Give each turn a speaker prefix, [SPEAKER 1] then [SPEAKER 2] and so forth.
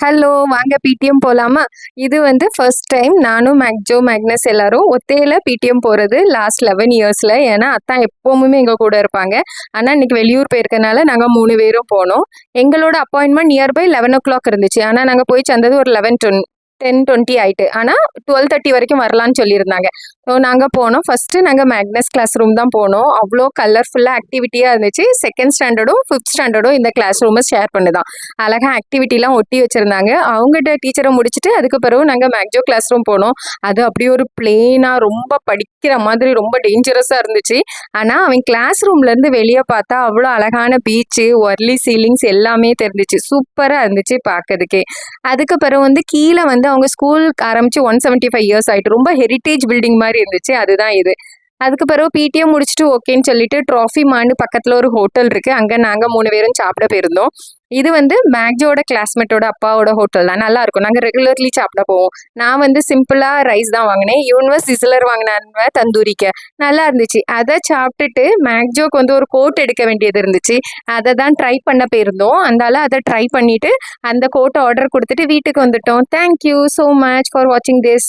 [SPEAKER 1] Hello! வாங்க பிடிஎம் போலாமா? இது வந்து ஃபர்ஸ்ட் டைம் நானும் மேக்னஸ் எல்லாரும் ஒத்தையில பிடிஎம் போறது லாஸ்ட் 11 இயர்ஸ்ல. ஏன்னா, அத்தான் எப்பவுமே எங்க கூட இருப்பாங்க. ஆனா, இன்னைக்கு வெளியூர் போயிருக்கனால நாங்க 3 பேரும் போனோம். எங்களோட அப்பாயின்ட்மெண்ட் நியர்பை 11:00 இருந்துச்சு. ஆனா, நாங்க போய் சேர்ந்தது ஒரு 10:20 ஆயிட்டு. ஆனா 12:30 வரைக்கும் வரலான்னு சொல்லியிருந்தாங்க. ஸோ நாங்க போனோம். ஃபர்ஸ்ட் நாங்க மேக்னஸ் கிளாஸ் ரூம் தான் போனோம். அவ்வளோ கலர்ஃபுல்லா ஆக்டிவிட்டியா இருந்துச்சு. செகண்ட் ஸ்டாண்டர்டும் 5th ஸ்டாண்டர்டும் இந்த கிளாஸ் ரூமை ஷேர் பண்ணுதான். அழகா ஆக்டிவிட்டிலாம் ஒட்டி வச்சிருந்தாங்க. அவங்ககிட்ட டீச்சரை முடிச்சுட்டு அதுக்கு பிறகு நாங்க மேக்ஜோ கிளாஸ் ரூம் போனோம். அது அப்படியே ஒரு பிளெயினா ரொம்ப படிக்கிற மாதிரி ரொம்ப டேஞ்சரஸா இருந்துச்சு. ஆனா அவன் கிளாஸ் ரூம்ல இருந்து வெளியே பார்த்தா அவ்வளோ அழகான பீச்சு, ஒர்லி சீலிங்ஸ் எல்லாமே தெரிஞ்சிச்சு. சூப்பரா இருந்துச்சு பார்க்கறதுக்கே. அதுக்கு பிறகு வந்து கீழே வந்து அவங்க ஸ்கூல் ஆரம்பிச்சு 175 இயர்ஸ் ஆயிட்டு. ரொம்ப ஹெரிட்டேஜ் பில்டிங் மாதிரி இருந்துச்சு. அதுதான் இது. அதுக்கு பிறகு பிடிஎம் முடிச்சுட்டு ஓகேன்னு சொல்லிட்டு ட்ராஃபி மான்னு பக்கத்துல ஒரு ஹோட்டல் இருக்கு. அங்க நாங்க 3 பேரும் சாப்பிட போயிருந்தோம். இது வந்து மேக்ஜோட கிளாஸ்மேட்டோட அப்பாவோட ஹோட்டல் தான். நல்லா இருக்கும். நாங்க ரெகுலர்லி சாப்பிட போவோம். நான் வந்து சிம்பிளா ரைஸ் தான் வாங்கினேன். இவன் சிசலர் வாங்கினாங்க தந்தூரிக்கு. நல்லா இருந்துச்சு. அதை சாப்பிட்டுட்டு மேக்ஜோக்கு வந்து ஒரு கோட் எடுக்க வேண்டியது இருந்துச்சு. அதை தான் ட்ரை பண்ண போயிருந்தோம். அதனால அதை ட்ரை பண்ணிட்டு அந்த கோட்டை ஆர்டர் கொடுத்துட்டு வீட்டுக்கு வந்துட்டோம். தேங்க்யூ ஸோ மச் ஃபார் வாட்சிங் திஸ்.